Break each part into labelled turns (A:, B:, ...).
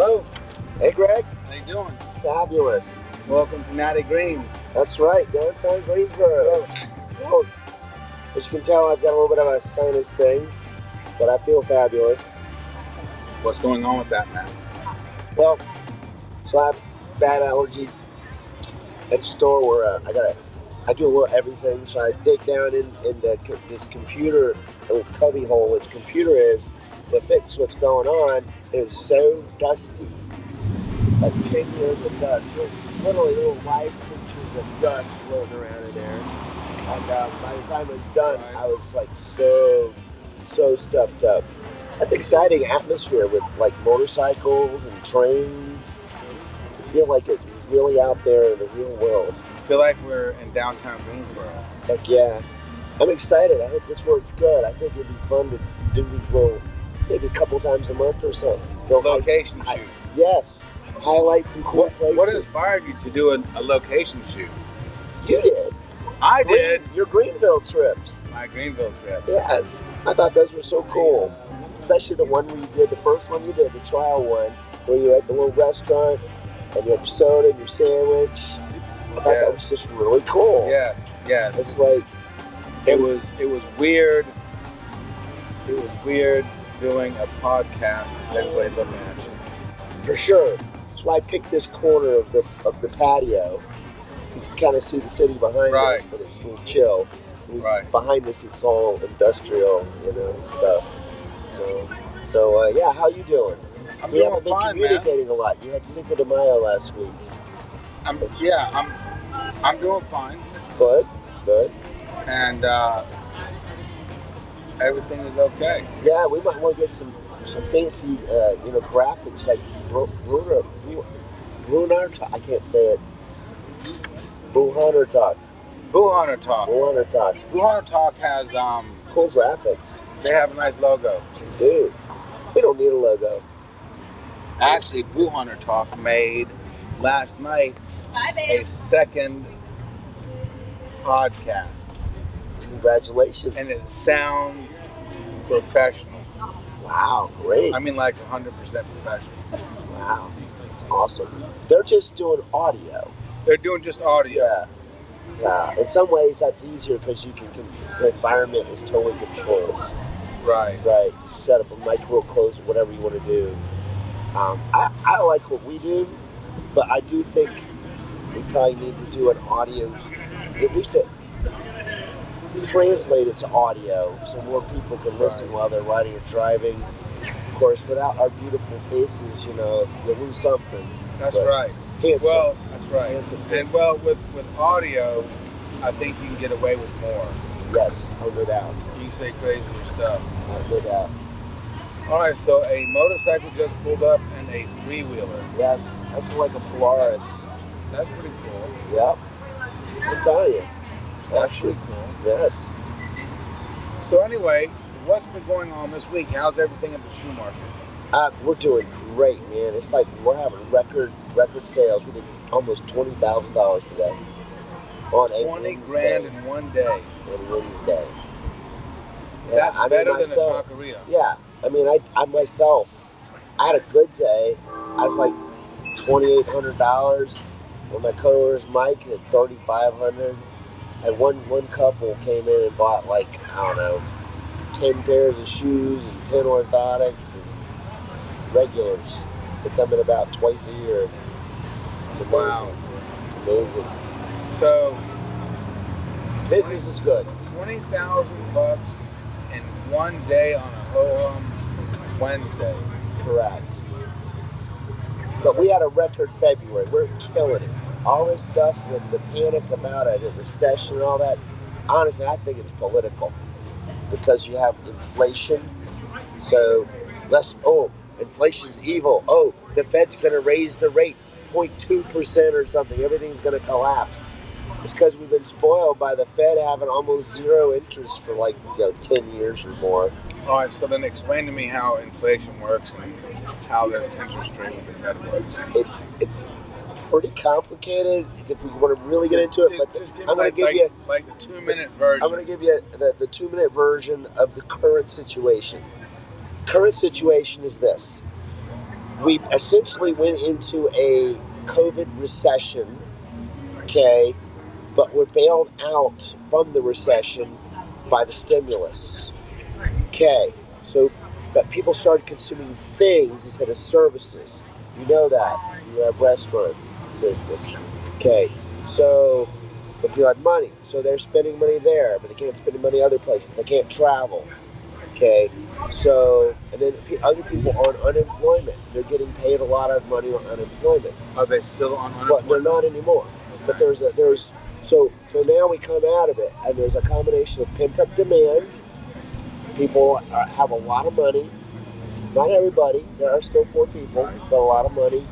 A: Hello. Hey, Greg.
B: How you doing?
A: Fabulous.
B: Welcome to Natty Greene's.
A: That's right, downtown Greensboro. Well, as you can tell, I've got a little bit of a sinus thing, but I feel fabulous.
B: What's going on with that, man?
A: Well, so I have bad allergies at the store where I do a little everything. So I dig down in this computer, a little cubby hole where the computer is, to fix what's going on. It was so dusty, like 10 years of dust. There's literally little live pictures of dust floating around in there. And by the time it was done, I was like so stuffed up. That's exciting atmosphere with like motorcycles and trains. I feel like it's really out there in the real world.
B: I feel like we're in downtown Greensboro.
A: Heck yeah. I'm excited. I hope this works good. I think it'd be fun to do these little, maybe a couple times a month or so.
B: Location shoots.
A: Yes. Highlight some cool places.
B: What inspired you to do a location shoot?
A: You did.
B: I did.
A: Your Greenville trips.
B: My Greenville trip.
A: Yes. I thought those were so cool. Especially the one where you did, the first one you did, the trial one, where you were at the little restaurant and you had your soda and your sandwich. I thought that was just really cool.
B: Yes.
A: It's like
B: it was weird. It was weird doing a podcast with everybody looking at you.
A: For sure. That's why I picked this corner of the patio. You can kind of see the city behind us, but it's a little chill. And behind us, it's all industrial, stuff. So yeah, how you doing? We haven't been communicating a lot. You had Cinco de Mayo last week.
B: I'm doing fine.
A: Good.
B: And everything is okay.
A: Yeah, we might want to get some fancy, graphics like Bruner Talk. I can't say it. Buhunter Talk.
B: Buhunter Talk has
A: cool graphics.
B: They have a nice logo.
A: Dude, we don't need a logo.
B: Actually, Buhunter Talk made last night a second podcast.
A: Congratulations.
B: And it sounds professional.
A: Wow, great.
B: I mean, like 100% professional.
A: Wow, that's awesome. They're just doing audio.
B: They're doing just audio.
A: Yeah. In some ways, that's easier because the environment is totally controlled.
B: Right.
A: Set up a mic real close or whatever you want to do. I like what we do, but I do think we probably need to do an audio, at least translate it to audio so more people can listen while they're riding or driving. Of course, without our beautiful faces, you lose something.
B: That's right.
A: Handsome.
B: Well, that's right.
A: Handsome.
B: And well, with audio, I think you can get away with more.
A: Yes, no doubt.
B: You can say crazier stuff.
A: No doubt. All
B: right, so a motorcycle just pulled up and a three-wheeler.
A: Yes, that's like a Polaris.
B: That's pretty cool.
A: Yep. I'm telling you.
B: That's pretty cool.
A: Yes.
B: So anyway, what's been going on this week? How's everything at the shoe market?
A: We're doing great, man. It's like we're having record sales. We did almost $20,000 today. On a
B: $20,000 in one day.
A: On Wednesday. Yeah,
B: that's better than a taqueria.
A: Yeah. I mean, I myself, I had a good day. I was like $2,800. When my co-owner's Mike at $3,500. And one couple came in and bought 10 pairs of shoes and 10 orthotics and regulars. They come in about twice a year. It's amazing.
B: Wow.
A: Amazing.
B: So
A: business is good.
B: $20,000 in one day on a ho-hum Wednesday.
A: Correct. But we had a record February. We're killing it. All this stuff with the panic about a recession and all that, honestly, I think it's political because you have inflation. So inflation's evil. Oh, the Fed's going to raise the rate 0.2% or something. Everything's going to collapse. It's because we've been spoiled by the Fed having almost zero interest for 10 years or more.
B: All right, so then explain to me how inflation works and how this interest rate with the Fed works.
A: It's pretty complicated if we want to really get into it, but I'm going to give you
B: the 2-minute version.
A: I'm going to give you the 2-minute version of the current situation. Current situation is this. we essentially went into a COVID recession, okay, but we're bailed out from the recession by the stimulus, okay. So, but people started consuming things instead of services. You know that. You have restaurant business, okay. So, but people had money, so they're spending money there, but they can't spend money other places. They can't travel, okay. So, and then other people on unemployment, they're getting paid a lot of money on unemployment.
B: Are they still on
A: But
B: unemployment?
A: they're not anymore. But so now we come out of it, and there's a combination of pent up demand. People have a lot of money. Not everybody. There are still poor people, but a lot of money.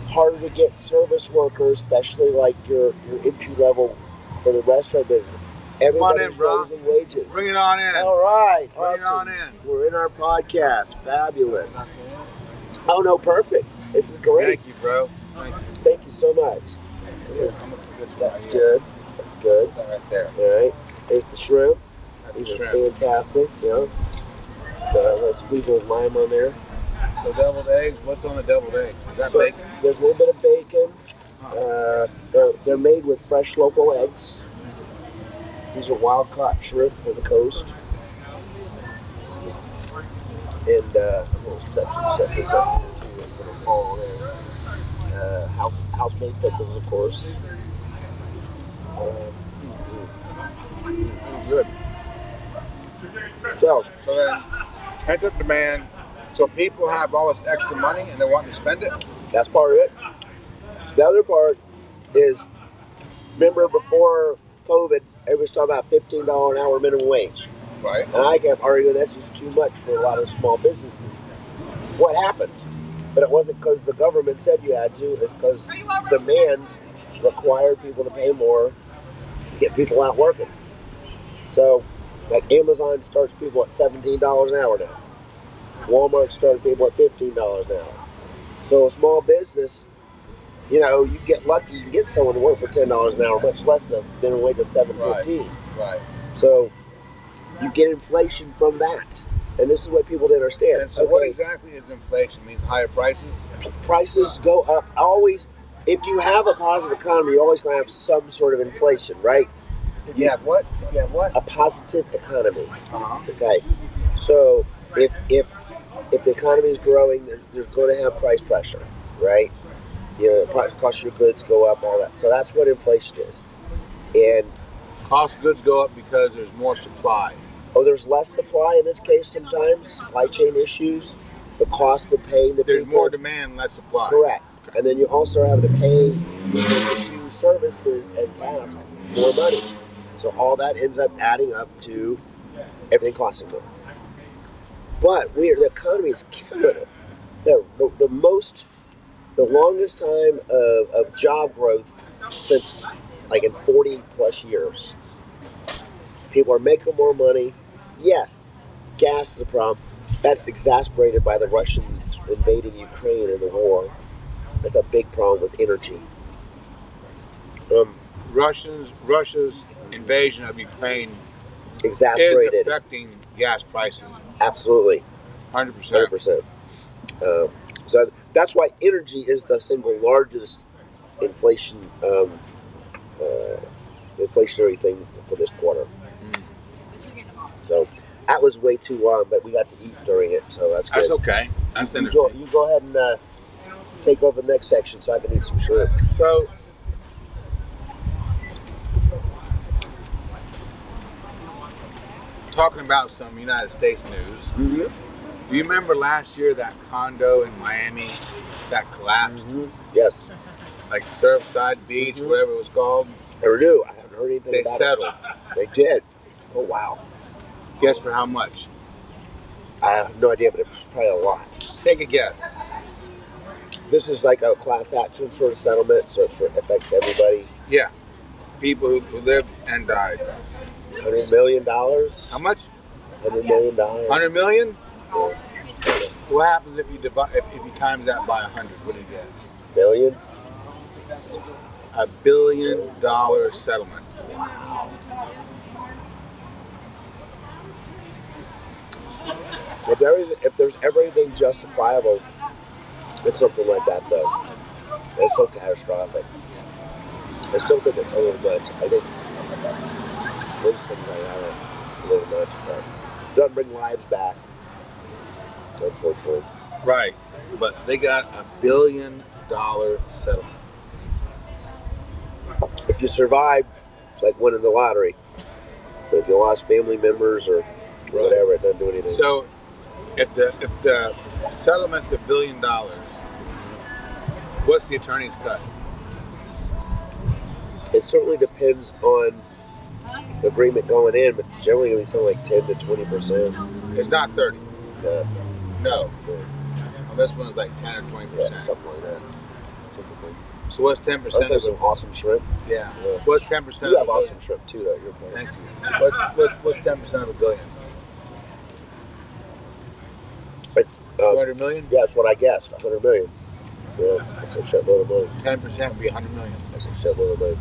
A: Harder to get service workers, especially like your entry level for the restaurant business. Everybody's raising wages.
B: Bring it on in.
A: All right.
B: Bring
A: Awesome.
B: it on in.
A: We're in our podcast. Fabulous. Oh, no, perfect. This is great.
B: Thank you, bro. Thank you.
A: Thank you so much. That's good. That's good.
B: That right there.
A: All right. There's the shrimp.
B: That's
A: These
B: the
A: are
B: shrimp.
A: fantastic. Let's squeeze a little lime on there.
B: The deviled eggs. What's on the deviled eggs? Is that
A: So,
B: bacon?
A: There's a little bit of bacon. They're made with fresh local eggs. These are wild caught shrimp from the coast. And I'm going to set this up. It's going to fall there. House-made pickles, of course.
B: Good.
A: So
B: then, pent up demand. So people have all this extra money and they want to spend it.
A: that's part of it. The other part is, remember before COVID, everybody was talking about $15 an hour minimum wage.
B: Right.
A: And I kept arguing that's just too much for a lot of small businesses. What happened? But it wasn't because the government said you had to, it's because demand required people to pay more to get people out working. So, like Amazon starts people at $17 an hour now. Walmart started people at $15 an hour. So a small business, you get lucky, you can get someone to work for $10 an hour, much less than a wage of $7.15.
B: Right.
A: So you get inflation from that. And this is what people didn't understand.
B: And so what exactly is inflation? It means higher prices?
A: Prices go up. Always, if you have a positive economy, you're always going to have some sort of inflation, right?
B: If you have what?
A: A positive economy.
B: Uh-huh.
A: Okay. So if the economy is growing, there's going to have price pressure, right? Cost of your goods go up, all that. So that's what inflation is. And
B: cost of goods go up because there's more supply.
A: There's less supply in this case sometimes. Supply chain issues, the cost of paying the
B: There's
A: people.
B: more demand, less supply.
A: Correct. Okay. And then you also are having to pay to do services and tasks more money. So all that ends up adding up to everything costing more. But the economy is killing it. The longest time of job growth since like in 40 plus years. People are making more money. Yes, gas is a problem. That's exacerbated by the Russians invading Ukraine and the war. That's a big problem with energy.
B: Russia's invasion of Ukraine
A: Exacerbated.
B: is affecting gas prices.
A: Absolutely.
B: 100%.
A: 100%. So that's why energy is the single largest inflationary thing for this quarter. So that was way too long, but we got to eat during it, so that's good.
B: That's okay. That's interesting.
A: You go ahead and take over the next section so I can eat some shrimp.
B: So, talking about some United States news,
A: Mm-hmm.
B: do you remember last year that condo in Miami that collapsed?
A: Mm-hmm. Yes.
B: Like Surfside Beach,
A: Mm-hmm.
B: whatever it was called?
A: Never knew. I haven't heard anything
B: They
A: about
B: settled.
A: it. They did. Oh, wow.
B: Guess for how much?
A: I have no idea, but it's probably a lot.
B: Take a guess.
A: This is like a class action sort of settlement, so it affects everybody.
B: Yeah. People who lived and died.
A: $100 million?
B: How much?
A: $100 million.
B: 100 million?
A: Yeah.
B: What happens if you if you times that by 100? What do you get?
A: Million?
B: $1 billion settlement.
A: If there's everything justifiable It's something like that, though. It's so catastrophic. I still think it's a little much. I think most things like that are a little much, but it doesn't bring lives back, unfortunately.
B: Right. But they got $1 billion settlement.
A: If you survived, it's like winning the lottery. But if you lost family members or whatever, it doesn't do anything.
B: So, if the settlement's $1 billion, what's the attorney's cut?
A: It certainly depends on the agreement going in, but it's generally going to be something like 10 to 20%.
B: It's not 30.
A: No.
B: No. Well, this one's like 10 or 20%.
A: Yeah, something like that. Typically.
B: So what's 10% of
A: There's some awesome shrimp.
B: Yeah. What's 10%?
A: You have awesome shrimp too, though. Your place.
B: Thank you. What's 10% of $1 billion?
A: But,
B: 200 million?
A: Yeah, that's what I guessed. 100 million. Yeah, that's a shitload of money.
B: 10% would be 100 million.
A: That's a shitload of money.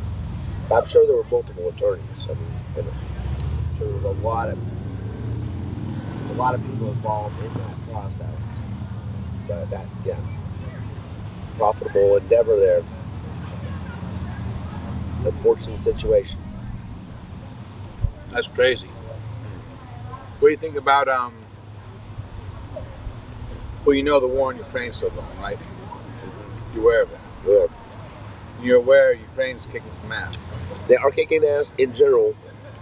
A: I'm sure there were multiple attorneys. I mean, and I'm sure there was a lot of people involved in that process. But that, yeah, profitable endeavor there. Unfortunate situation.
B: That's crazy. What do you think about well, you know the war in Ukraine's still going, right? You're aware of that.
A: Yeah.
B: You're aware Ukraine's kicking some ass.
A: They are kicking ass in general,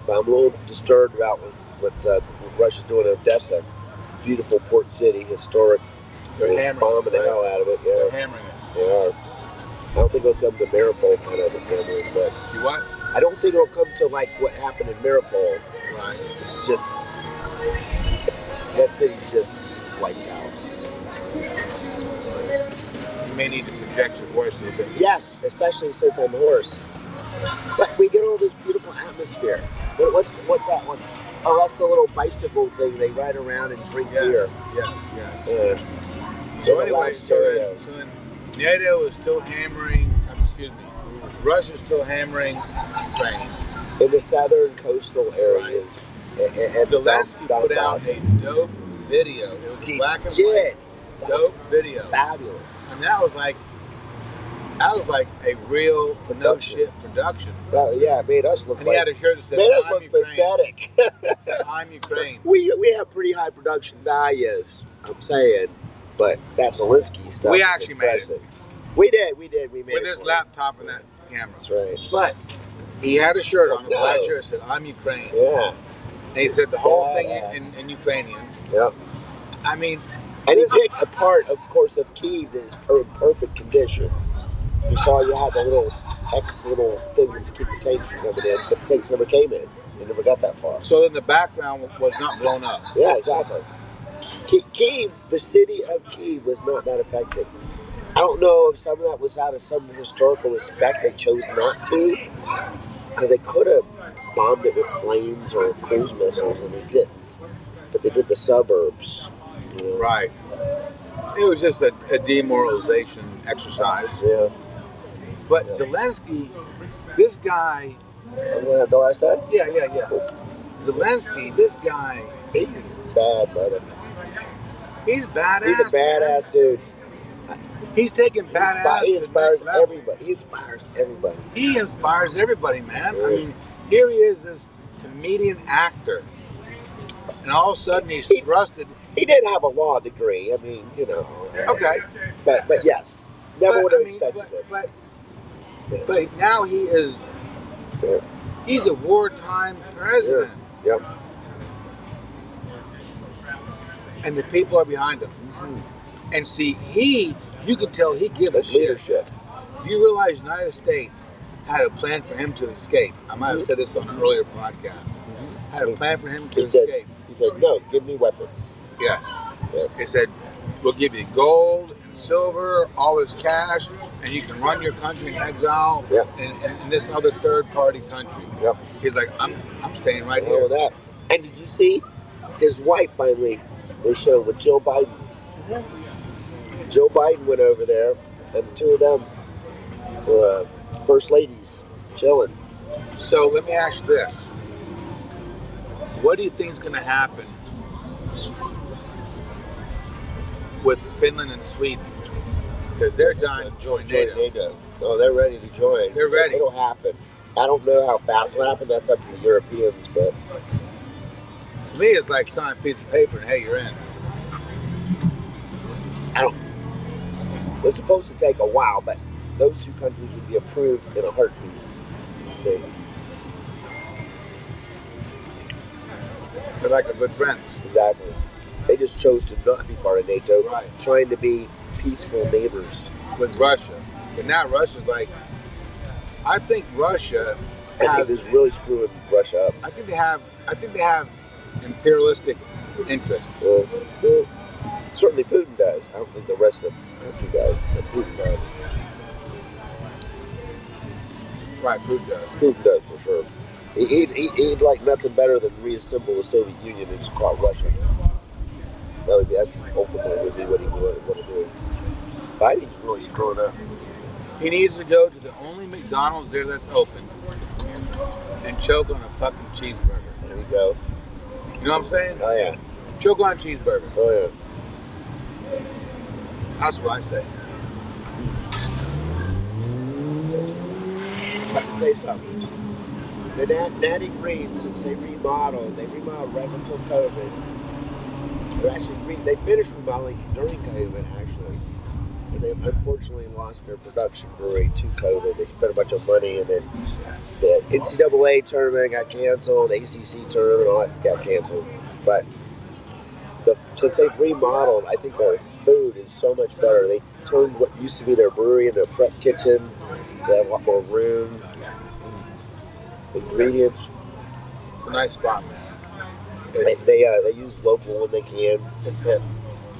A: but I'm a little disturbed about what Russia's doing in Odessa. Beautiful port city, historic.
B: They're
A: bombing the hell out of it. Yeah.
B: They're hammering it.
A: They are. I don't think it'll come to Mariupol kind of a hammering, but
B: You what?
A: I don't think it'll come to like what happened in Mariupol.
B: Right.
A: It's just that city's just wiped out.
B: You may need to project your voice a little bit.
A: Yes, especially since I'm hoarse. But we get all this beautiful atmosphere. What's that one? Oh, that's the little bicycle thing they ride around and drink beer.
B: Yes.
A: So
B: anyway, so then NATO is still hammering, Russia's still hammering Ukraine.
A: In the southern coastal areas.
B: Right.
A: And
B: Zelensky put out a dope video. It was black and white. Dope video.
A: Fabulous.
B: And that was like a real shit production.
A: Yeah, it made us look
B: and he had a shirt that said, I'm Ukraine.
A: pathetic.
B: It said, I'm Ukraine.
A: We have pretty high production values, I'm saying, but that Zelensky stuff.
B: We actually made it.
A: We did. We made
B: with
A: it.
B: With this laptop and that camera.
A: That's right.
B: But he had a shirt on, a black shirt that said, I'm Ukraine.
A: Yeah.
B: And he said the whole thing in Ukrainian.
A: Yep.
B: I mean,
A: and he picked a part, of course, of Kyiv that is perfect condition. You saw you had the little things to keep the tanks from coming in, but the tanks never came in. They never got that far.
B: So then the background was not blown up.
A: Yeah, exactly. Kyiv, the city of Kyiv, was not that affected. I don't know if some of that was out of some historical respect. They chose not to, because they could have bombed it with planes or cruise missiles, and they didn't. But they did the suburbs. You know?
B: Right. It was just a demoralization exercise.
A: Yeah.
B: But Zelensky, this guy...
A: I'm going to have the last time?
B: Yeah. Cool. Zelensky, this guy...
A: He's bad, brother.
B: He's badass.
A: He's a badass dude.
B: He's taking badass.
A: He inspires everybody. He inspires everybody.
B: He inspires everybody, man.
A: Yeah.
B: I mean, here he is, this comedian actor. And all of a sudden he's thrusted...
A: He did have a law degree. I mean, you know.
B: Okay.
A: But yes. Never would have expected this.
B: But now he is...
A: Yeah.
B: He's a wartime president.
A: Yeah. Yep.
B: And the people are behind him.
A: Mm-hmm.
B: And see, you can tell he gives a shit.
A: Leadership.
B: You realize the United States had a plan for him to escape. I might have said this on an earlier podcast.
A: Mm-hmm.
B: Had a plan for him to escape.
A: He said, no, give me weapons.
B: Yes. He
A: Yes.
B: said, we'll give you gold and silver, all this cash, and you can run your country in exile in this other third-party country.
A: Yep.
B: He's like, I'm staying right
A: All
B: here.
A: of that. And did you see his wife finally was shown with Joe Biden?
B: Mm-hmm.
A: Joe Biden went over there, and the two of them were first ladies chilling.
B: So let me ask you this. What do you think is going to happen with Finland and Sweden? because they're dying to join NATO.
A: No, they're ready to join.
B: They're ready.
A: It'll happen. I don't know how fast it'll happen. That's up to the Europeans, but
B: to me, it's like sign a piece of paper and hey, you're in.
A: It's supposed to take a while, but those two countries would be approved in a heartbeat.
B: They're like a good friends.
A: Exactly. They just chose to not be part of NATO,
B: right?
A: Trying to be peaceful neighbors
B: with Russia. But now Russia's like, I think Russia
A: is really screwing Russia up.
B: I think they have imperialistic interests.
A: Certainly Putin does. I don't think the rest of the country does, but Putin does.
B: Right, Putin does.
A: Putin does for sure. He'd like nothing better than reassemble the Soviet Union and just call it Russia. That's ultimately would be what he would want to do. But I think he's really screwing up.
B: He needs to go to the only McDonald's there that's open and choke on a fucking cheeseburger.
A: There you go.
B: You know what I'm saying?
A: Oh yeah.
B: Choke on a cheeseburger.
A: Oh yeah.
B: That's what I say.
A: I have to say something. The Natty Greene, since they remodeled right before COVID. They finished remodeling during COVID, actually. And they unfortunately lost their production brewery to COVID. They spent a bunch of money, and then the NCAA tournament got canceled, ACC tournament, all that got canceled. But since they've remodeled, I think their food is so much better. They turned what used to be their brewery into a prep kitchen, so they have a lot more room, ingredients.
B: It's a nice spot, man.
A: They use local when they can.
B: It's it.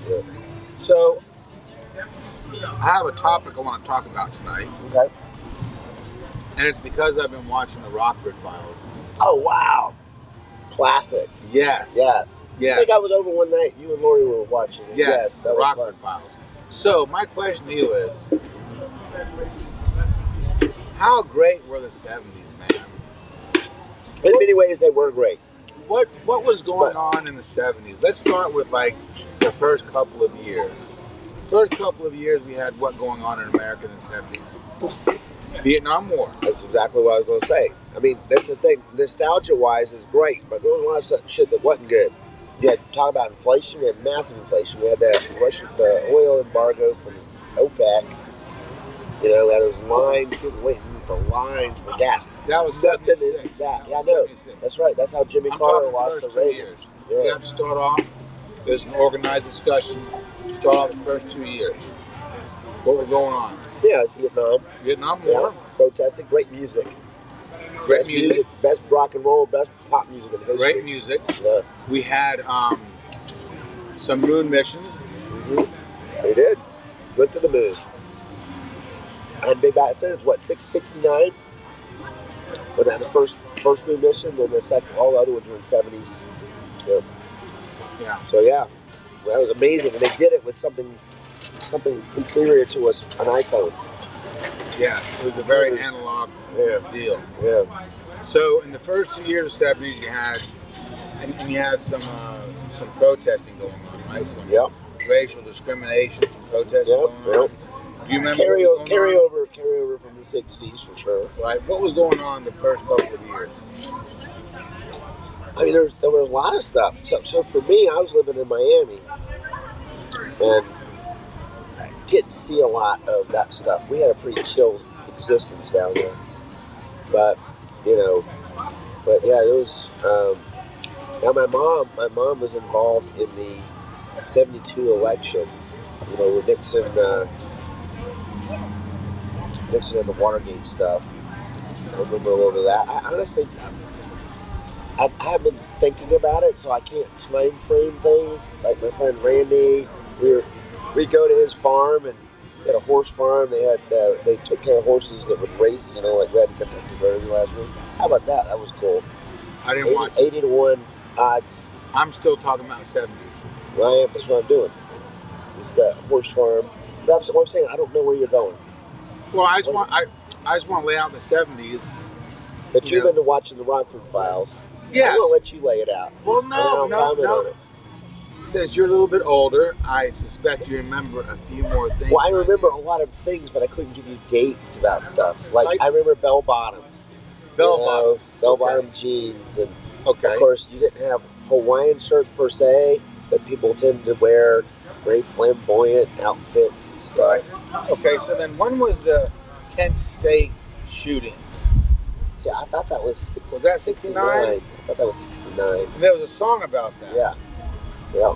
B: Yeah. So, I have a topic I want to talk about tonight.
A: Okay.
B: And it's because I've been watching the Rockford Files.
A: Oh, wow. Classic.
B: Yes.
A: Yes.
B: Yes.
A: I think I was over one night. You and Lori were watching it.
B: Yes,
A: the
B: Rockford Files. So, my question to you is, how great were the 70s, man?
A: In many ways, they were great.
B: What was going on in the 70s? Let's start with like the first couple of years. First couple of years, we had what going on in America in the 70s? Vietnam War.
A: That's exactly what I was going to say. I mean, that's the thing. Nostalgia-wise is great, but there was a lot of stuff, shit that wasn't good. You had to talk about inflation. We had massive inflation. We had the oil embargo from OPEC. You know, we had those lines, people waiting for lines for gas.
B: That was
A: nothing.
B: That.
A: Yeah, I know. That's right. That's how Jimmy Carter lost the Reagan.
B: Yeah. You have to start off. There's an organized discussion. Start off the first 2 years. What was going on?
A: Yeah, it's Vietnam.
B: Vietnam War.
A: Yeah. Protesting. Great music.
B: Great music.
A: Best rock and roll. Best pop music in history.
B: Great music.
A: Yeah.
B: We had some moon missions.
A: Mm-hmm. They did. Went to the moon. And they back since what 69? When they had the first moon mission, then the second, all the other ones were in 70s. Yeah.
B: Yeah.
A: So yeah, well, that was amazing, and they did it with something inferior to us, an iPhone.
B: Yeah, it was a very analog deal.
A: Yeah.
B: So in the first 2 years of the 70s, you had some protesting going on, right? Some racial discrimination, some protesting going on. Do you remember
A: carryover from the 60s for sure?
B: Right. What was going on the first couple of years?
A: I mean, there were a lot of stuff. So for me, I was living in Miami, and I didn't see a lot of that stuff. We had a pretty chill existence down there, but yeah, it was. Now my mom was involved in the '72 election. You know, where Nixon had the Watergate stuff. I remember a little of that. I honestly, I haven't been thinking about it, so I can't time frame things. Like my friend Randy, we'd go to his farm, and he had a horse farm. They took care of horses that would race. You know, like we had to Kentucky Derby last week. How about that? That was cool.
B: I didn't watch
A: 80-1 odds.
B: I'm still talking about 70s.
A: Well, that's what I'm doing. It's a horse farm. That's what I'm saying. I don't know where you're going.
B: Well, I just want to lay out the 70s.
A: But you've been watching the Rockford Files.
B: Yes.
A: I'm going to let you lay it out.
B: Well, no. since you're a little bit older, I suspect you remember a few more things.
A: Well, I remember a lot of things, but I couldn't give you dates about stuff. Like I remember bell bottoms. Bell bottom jeans, and of course you didn't have Hawaiian shirts per se, but people tended to wear very flamboyant outfits and stuff.
B: Okay, so then when was the Kent State shooting?
A: See, I thought that was
B: that 69?
A: I thought that was 69.
B: And there was a song about that.
A: Yeah.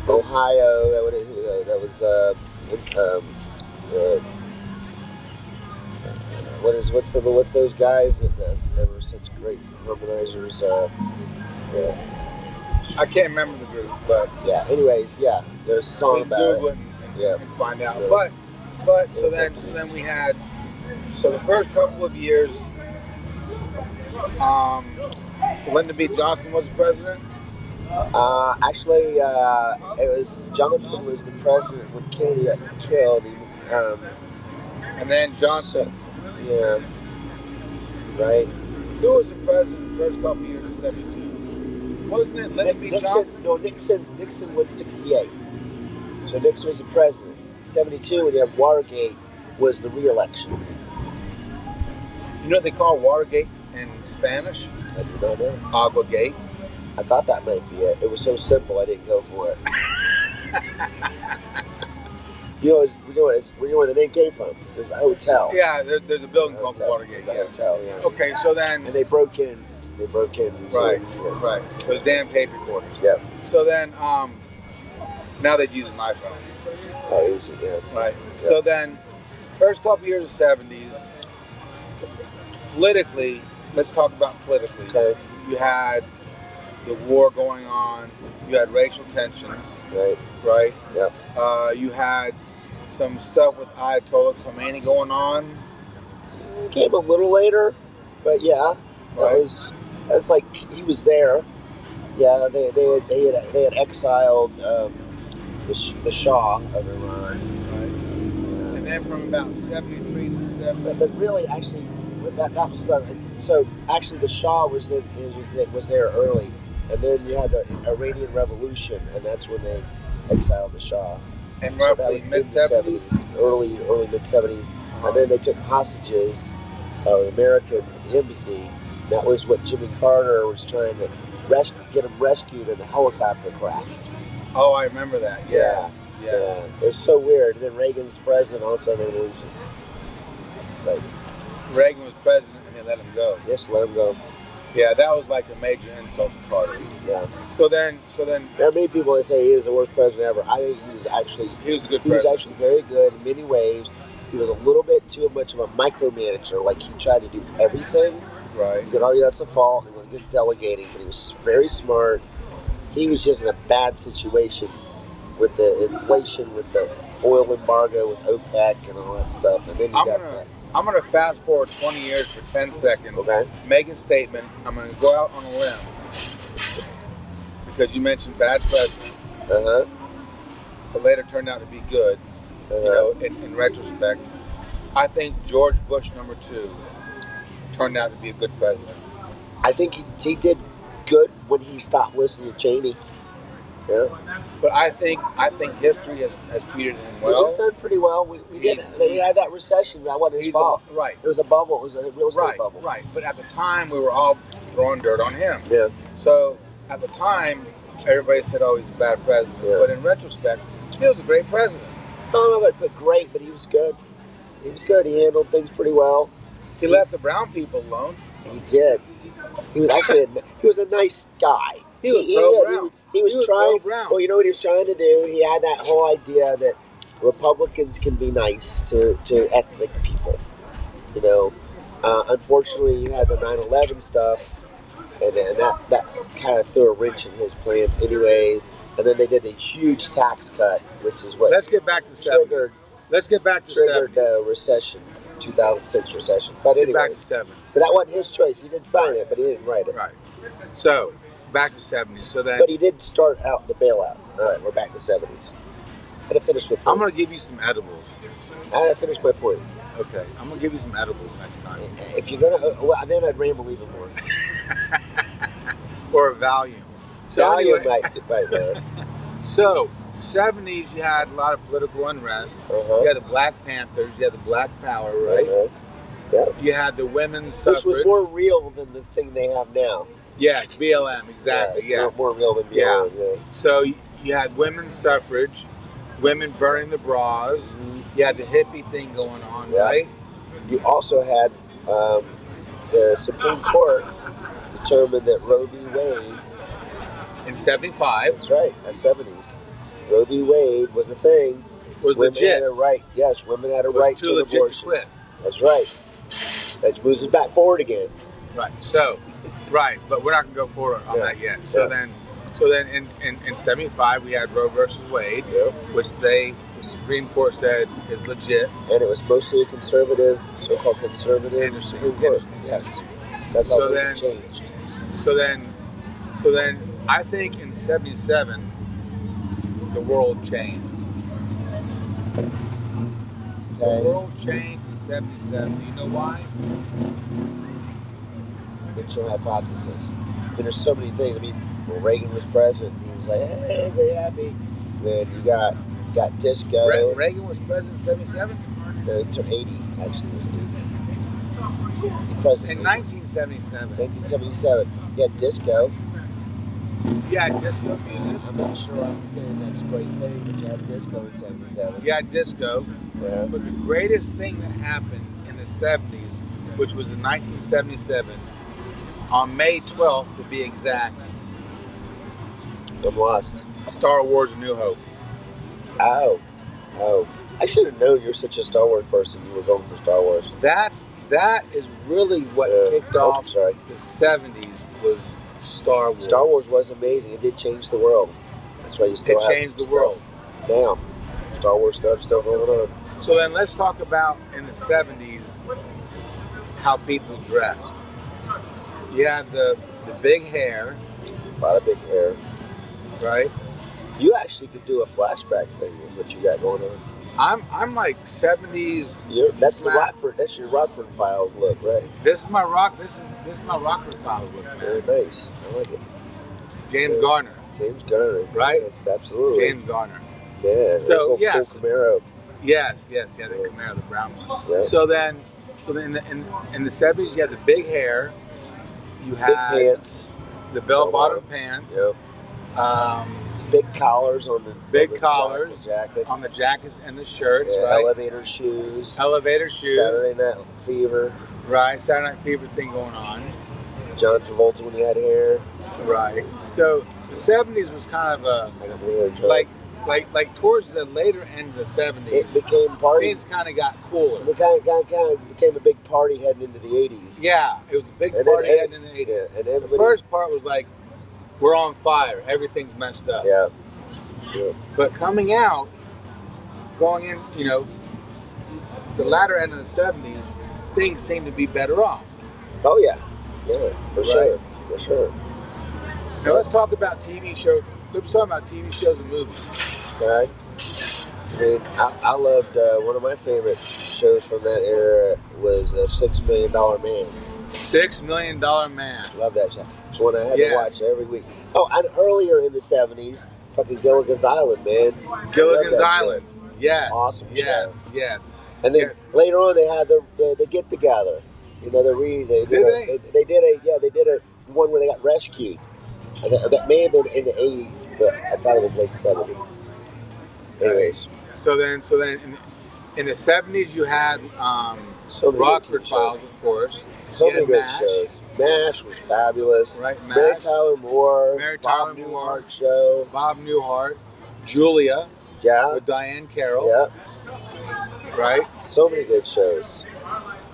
A: Ohio. That was what's those guys that were such great harmonizers?
B: I can't remember the group, but
A: yeah. Anyways, yeah, there's a song about
B: Google it and find out. Yeah. But so then we had the first couple of years. Lyndon B. Johnson was the president.
A: Actually, it was Johnson was the president when Kennedy got killed.
B: And then Johnson.
A: Yeah. Right.
B: Who was the president the first couple of years of 72? Wasn't it Lyndon B. Johnson?
A: No, Nixon went 68. So Nixon was the president. 72, when you have Watergate, was the re-election.
B: You know what they call Watergate in Spanish?
A: I do not know.
B: Agua-gate.
A: I thought that might be it. It was so simple, I didn't go for it. You know where the name came from? There's a hotel.
B: Yeah, there's a building called Watergate.
A: A hotel, yeah.
B: Okay, so then...
A: And they broke in.
B: Right. Those damn tape recorders.
A: Yeah.
B: So then, now they'd use an iPhone.
A: Oh, easy, yeah.
B: Right.
A: Yeah.
B: So then, first couple years of the 70s, politically, let's talk about politically.
A: Okay.
B: You had the war going on. You had racial tensions. Right.
A: Yep.
B: You had some stuff with Ayatollah Khomeini going on.
A: Came a little later, but yeah, that's like he was there. Yeah, they had exiled the Shah of Iran.
B: Right. Yeah. And then from about 73 to 70.
A: But really, actually, that was so. Actually, the Shah was there early. And then you had the Iranian Revolution, and that's when they exiled the Shah.
B: And roughly mid-70s?
A: Early mid-70s. And then they took hostages of the American embassy. That was what Jimmy Carter was trying to get them rescued, and the helicopter crashed.
B: Oh, I remember that. Yeah.
A: It was so weird. And then Reagan's president, all of a sudden they lose him. It's like,
B: Reagan was president, and they let him go.
A: Yes, let him go.
B: Yeah, that was like a major insult to Carter.
A: Yeah.
B: So then.
A: There are many people that say he was the worst president ever. I think he was a good president. He was actually very good in many ways. He was a little bit too much of a micromanager. Like, he tried to do everything.
B: Right.
A: You could argue that's a fault. He wasn't good at delegating, but he was very smart. He was just in a bad situation with the inflation, with the oil embargo, with OPEC and all that stuff. And then you got that.
B: I'm going to fast forward 20 years for 10 seconds.
A: Okay.
B: Make a statement. I'm going to go out on a limb. Because you mentioned bad presidents. But later turned out to be good. You know, in retrospect. I think George Bush #2 turned out to be a good president.
A: I think he did good when he stopped listening to Cheney. Yeah.
B: But I think history has treated him well.
A: He's done pretty well. We had that recession. That wasn't his fault.
B: Right.
A: It was a bubble. It was a real estate bubble.
B: Right. But at the time, we were all throwing dirt on him.
A: Yeah.
B: So at the time, everybody said, "Oh, he's a bad president." Yeah. But in retrospect, he was a great president.
A: I don't know if I'd put great, but he was good. He was good. He handled things pretty well.
B: He left the brown people alone.
A: He did. He was actually he was a nice guy.
B: He was pro-brown.
A: He was trying. Well, you know what he was trying to do? He had that whole idea that Republicans can be nice to ethnic people. You know, unfortunately, you had the 9/11 stuff, and that kind of threw a wrench in his plans, anyways. And then they did a huge tax cut, which is what
B: Let's get back to
A: triggered
B: the
A: recession, 2006 recession. But anyway,
B: back to 70s.
A: So that wasn't his choice. He didn't sign it, but he didn't write it.
B: Right. So back to 70s. So then.
A: But he did start out the bailout. All right, we're back to 70s. I had to finish my point.
B: I'm going to give you some edibles.
A: I had to finish my point.
B: Okay. I'm going to give you some edibles next time.
A: If you're going to, then I'd ramble even more.
B: Or a Valium. So
A: now
B: anyway,
A: you might man.
B: So 70s, you had a lot of political unrest. You had the Black Panthers. You had the Black Power, right?
A: Yeah.
B: You had the women's suffrage,
A: which was more real than the thing they have now.
B: Yeah, BLM, exactly. Yeah,
A: more real than BLM. Yeah.
B: So you had women's suffrage, women burning the bras. You had the hippie thing going on, right?
A: You also had the Supreme Court determined that Roe v. Wade
B: in 75.
A: That's right, in the 70s. Roe v. Wade was a thing.
B: Was
A: women
B: legit.
A: Had a right. Yes, women had a right to an abortion.
B: To quit.
A: That's right. That moves us back forward again.
B: Right. So, but we're not gonna go forward on that yet. So then in 75 we had Roe versus Wade, which the Supreme Court said is legit.
A: And it was mostly a conservative, so-called conservative Supreme Court. Yes. That's how it changed.
B: So then I think in 77 the world changed.
A: Okay.
B: The world changed in 77. Do you know why?
A: It's your hypothesis. I mean, there's so many things. I mean, when Reagan was president, he was like, hey, very happy. Then you got disco.
B: Reagan was president in 77?
A: No, he turned 80, actually. He was 80. President
B: in 1977.
A: 1977. You had disco.
B: Yeah, disco music.
A: I'm not sure I'm saying that's a great thing, but you had disco in 77.
B: You had disco.
A: Yeah.
B: But the greatest thing that happened in the 70s, which was in 1977, on May 12th to be exact.
A: I'm lost.
B: Star Wars: A New Hope.
A: Oh. I should have known you're such a Star Wars person. You were going for Star Wars.
B: That is really what kicked off the 70s was Star Wars.
A: Star Wars was amazing. It did change the world. That's why you still have
B: changed the world.
A: Now, Star Wars stuff still going on.
B: So then let's talk about in the 70s how people dressed. You had the big hair.
A: A lot of big hair.
B: Right?
A: You actually could do a flashback thing with what you got going on.
B: I'm like 70s.
A: That's your Rockford Files look, right?
B: This is my Rockford Files look, man.
A: Very nice. I like it.
B: James Garner.
A: James Garner.
B: Right?
A: Yes, absolutely.
B: James Garner.
A: Yeah.
B: So
A: cool Camaro.
B: Yes, the Camaro, the brown one.
A: Yeah.
B: So then in the 70s you had the big hair. You had
A: big pants.
B: The bell-bottom pants.
A: Yep. Big collars on the jackets.
B: On the jackets and the shirts,
A: yeah,
B: right?
A: Elevator shoes.
B: Saturday
A: Night Fever.
B: Right, Saturday Night Fever thing going on.
A: John Travolta when he had hair.
B: Right. So the 70s was kind of a like towards the later end of the 70s.
A: It became party.
B: Things kind of got cooler.
A: It kind of became a big party heading into the 80s.
B: Yeah, it was a big party heading into the 80s.
A: Yeah, and
B: the first part was like, we're on fire. Everything's messed up.
A: Yeah.
B: But coming out, going in, the latter end of the 70s, things seem to be better off.
A: Oh, yeah. Yeah, for sure.
B: Now let's talk about TV shows. Let's talk about TV shows and movies.
A: Okay. I mean, I loved one of my favorite shows from that era was $6 Million Man.
B: $6 Million Man.
A: Love that show. It's one I had to watch every week. Oh, and earlier in the 70s, fucking Gilligan's Island, man.
B: Gilligan's Island.
A: Show.
B: Yes.
A: Awesome show.
B: Yes.
A: And then later on, they had the get together. They did a one where they got rescued. That may have been in the 80s, but I thought it was late 70s. Anyways.
B: So then in the 70s, you had Rockford Files, of course.
A: So many great shows. MASH was fabulous.
B: Right, MASH.
A: Mary Tyler Moore. Bob Newhart show.
B: Bob Newhart. Julia.
A: Yeah.
B: With Diane Carroll.
A: Yeah.
B: Right?
A: So many good shows.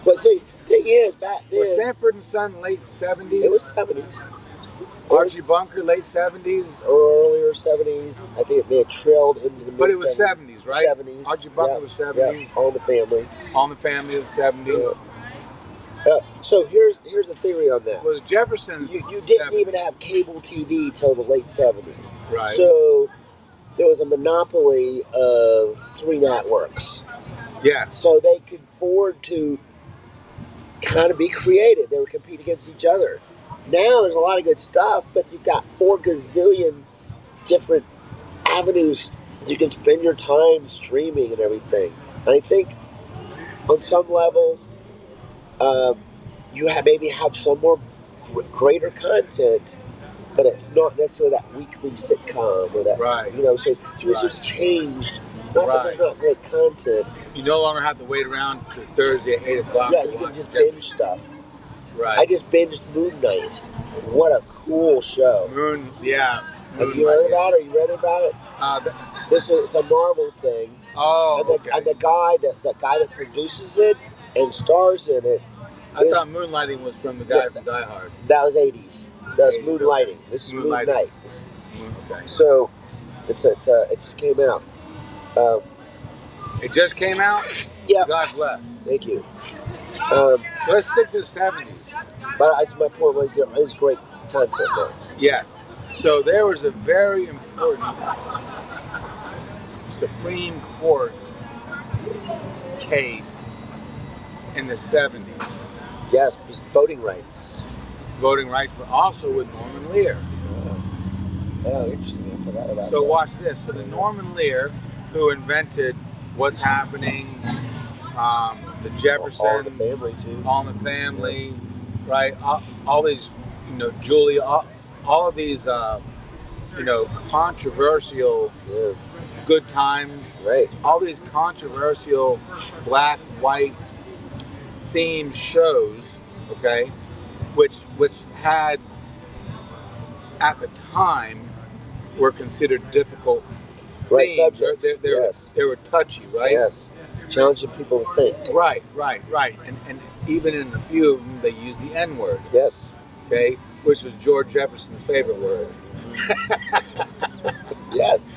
A: But see, thing is, back then.
B: Was Sanford and Son late 70s?
A: It was 70s.
B: Archie Bunker, late 70s?
A: Earlier 70s. I think it may have trailed into the mid-70s.
B: But it was 70s, right?
A: 70s.
B: Archie Bunker was 70s.
A: Yeah. All in the Family.
B: All in the Family was 70s.
A: So here's a theory on that.
B: Was Jefferson?
A: You didn't even have cable TV till the late 70s.
B: Right.
A: So there was a monopoly of 3 networks.
B: Yeah.
A: So they could afford to kind of be creative. They would compete against each other. Now there's a lot of good stuff, but you've got 4 gazillion different avenues you can spend your time streaming and everything. And I think on some level, you maybe have some more greater content, but it's not necessarily that weekly sitcom or that,
B: Right.
A: So it's just changed. It's not that there's not great content.
B: You no longer have to wait around to Thursday at 8 o'clock.
A: Yeah, you can just binge stuff.
B: Right.
A: I just binged Moon Knight. What a cool show.
B: Moon,
A: Have you heard about it? Are you read about it? It's a Marvel thing.
B: Oh,
A: and the guy that produces it and stars in it.
B: I thought Moonlighting was from the guy from Die Hard.
A: That was 80s. That was Moonlighting. This is Moon Knight.
B: Okay.
A: So, it just came out.
B: It just came out?
A: Yeah.
B: God bless.
A: Thank you.
B: So let's stick to the 70s.
A: But my point was there is great content there.
B: Yes. So there was a very important Supreme Court case in the 70s.
A: Yes, voting rights.
B: Voting rights, but also with Norman Lear.
A: Oh, interesting. I forgot about that.
B: So watch this. So the Norman Lear, who invented What's Happening, the Jeffersons,
A: All in the Family too.
B: All in the Family, right? All these, Julia, all of these, controversial Good Times,
A: right?
B: All these controversial black, white themed shows, okay, which had at the time were considered difficult.
A: Right,
B: themes.
A: subjects.
B: They were touchy, right?
A: Yes, challenging people to think.
B: Right. And even in a few of them, they used the N-word.
A: Yes.
B: Okay, which was George Jefferson's favorite word.
A: Yes.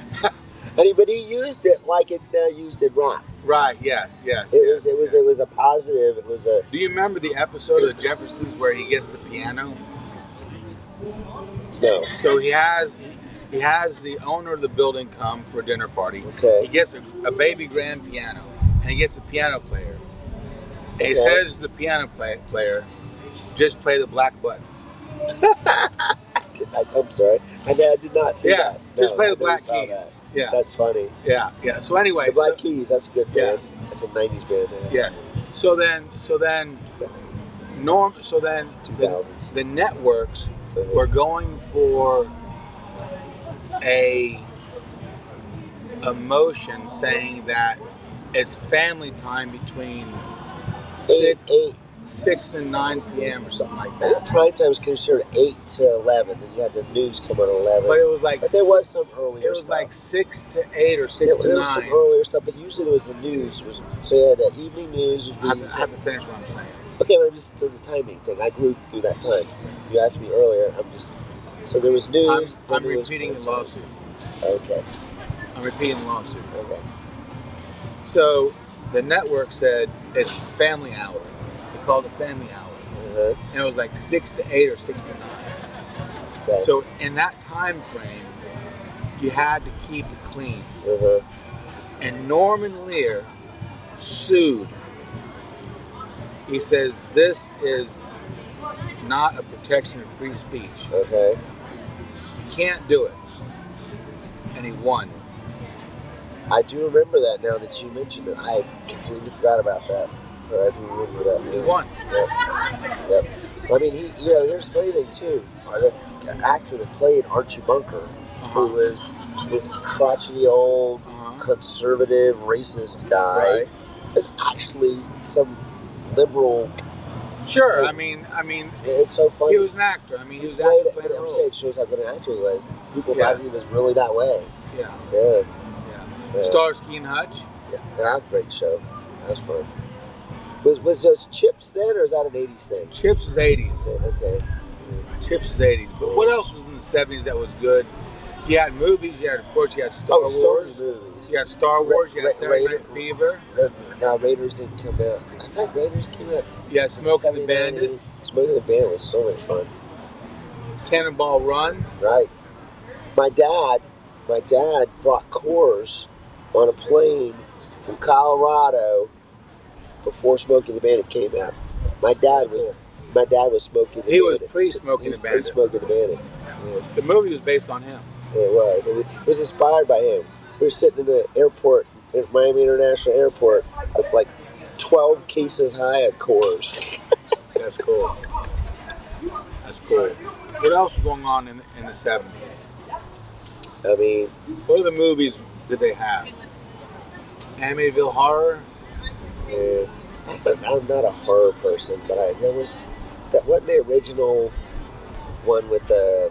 A: But he used it like it's now used in rap.
B: Right. Yes.
A: It was a positive. It was a.
B: Do you remember the episode of Jefferson's where he gets the piano?
A: No.
B: So he has the owner of the building come for a dinner party.
A: Okay.
B: He gets a baby grand piano, and he gets a piano player. And he says to the piano player, "Just play the black buttons."
A: I'm sorry. I did not see that. No,
B: just play the black keys.
A: That.
B: Yeah.
A: That's funny.
B: Yeah. So anyway,
A: the Black Keys. That's a good band.
B: Yeah.
A: That's a '90s band.
B: Yes. So then, the networks were going for a motion saying that it's family time between 6 and 9 p.m. or something like that.
A: Prime time was considered 8 to 11, and you had the news come on 11.
B: But it was like.
A: But there was some earlier.
B: It was stuff. Like 6 to 8 or 6 to 9.
A: There was some earlier stuff, but usually there was the news. So you had the evening news.
B: I have to finish what I'm saying.
A: Okay, but I'm just through the timing thing. I grew through that time. You asked me earlier. So there was news.
B: I'm repeating the lawsuit.
A: Okay.
B: I'm repeating the lawsuit.
A: Okay.
B: So the network said it's family hour. They called it family hour.
A: Uh-huh.
B: And it was like 6 to 8 or 6 to 9.
A: Okay.
B: So in that time frame, you had to keep it clean.
A: Uh-huh.
B: And Norman Lear sued. He says this is not a protection of free speech.
A: Okay.
B: You can't do it. And he won.
A: I do remember that now that you mentioned it. I completely forgot about that. But I do remember that.
B: He won.
A: Yep. I mean, here's the funny thing, too. The actor that played Archie Bunker, who was this crotchety old, conservative, racist guy, is actually some liberal.
B: Sure, I mean,
A: it's so funny.
B: He was an actor. I mean, he was acting playing a role.
A: It shows how good an actor he was. People thought he was really that way.
B: Yeah. Starsky and Hutch.
A: Yeah, that's a great show. That was fun. Was those Chips then, or is that an '80s thing?
B: Chips was '80s.
A: Okay.
B: Chips was '80s. But what else was in the '70s that was good? You had movies. You had Star Wars.
A: So many movies.
B: You had Star Wars. You had Saturday Night Fever.
A: Now Raiders didn't come out. I thought Raiders came out.
B: Yeah, Smokey the Bandit.
A: Smokey the Bandit was so much fun.
B: Cannonball Run.
A: Right. My dad brought Coors on a plane from Colorado before Smokey the Bandit came out. My dad was My dad was Smokey the
B: He
A: Bandit.
B: was pre-Smoking the Bandit.
A: Pre-Smoking the Bandit. Yeah.
B: The movie was based on him.
A: It was. It was inspired by him. We were sitting in the airport, at Miami International Airport, with like 12 cases high of Coors.
B: That's cool. That's cool. What else was going on in the 70s?
A: I mean,
B: what other movies did they have? Amityville Horror?
A: Yeah. I'm not a horror person, but there was that wasn't the original one with the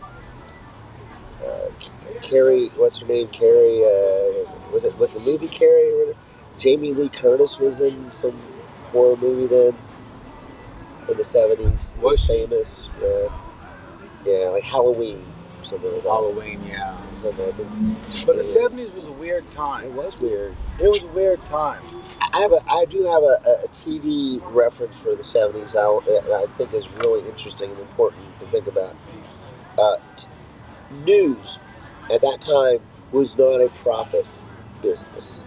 A: Carrie. What's her name? Carrie. Was the movie Carrie? Or Jamie Lee Curtis was in some horror movie then in the 70s.
B: Was she?
A: Famous? Yeah, like Halloween. Something like that.
B: Halloween, yeah.
A: Something like that.
B: But the 70s was a weird time.
A: It was weird.
B: It was a weird time.
A: I do have a TV reference for the 70s that I think is really interesting and important to think about. News at that time was not a profit business.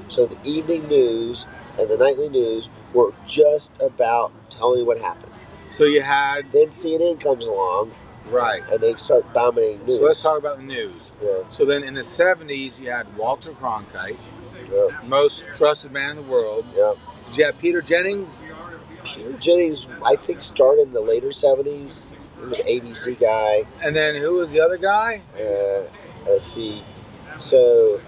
A: So the evening news and the nightly news were just about telling you what happened.
B: So you had...
A: Then CNN comes along.
B: Right.
A: And they start dominating news.
B: So let's talk about the news.
A: Yeah.
B: So then in the 70s, you had Walter Cronkite,
A: Yeah.
B: most trusted man in the world.
A: Yeah.
B: Did you have Peter Jennings?
A: Peter Jennings, I think, started in the later 70s. He was an ABC guy.
B: And then who was the other guy?
A: Let's see. So,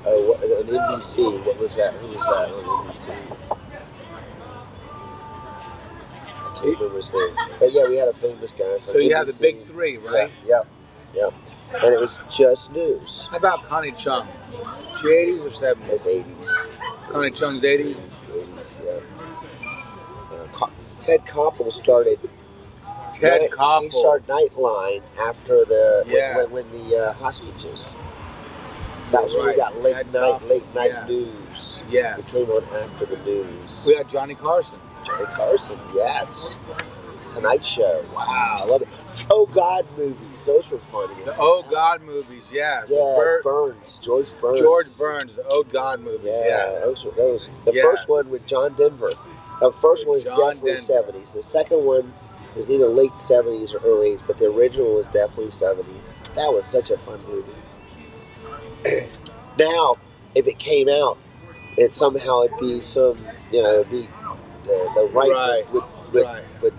A: on NBC, what was that? Who was that on NBC? I can't remember his name. But yeah, we had a famous guy.
B: So you had the big three, right?
A: Yeah. And it was just news.
B: How about Connie Chung? She 80s or 70s?
A: It's 80s.
B: Connie Chung's 80s?
A: 80s, yeah. Ted Koppel started.
B: Ted Koppel.
A: He started Nightline after when the hostages. That was when we got late night news.
B: Yeah.
A: It came on after the news.
B: We had Johnny Carson.
A: Johnny Carson, yes. Tonight Show. Wow, I love it. Oh God movies. Those were funny.
B: The Oh God movies, yeah.
A: Yeah, George Burns.
B: George Burns, the Oh God movies, yeah.
A: Those. The first one with John Denver. The first one was definitely 70s. The second one was either late 70s or early 80s, but the original was definitely 70s. That was such a fun movie. Now, if it came out, it'd be some, it'd be the right would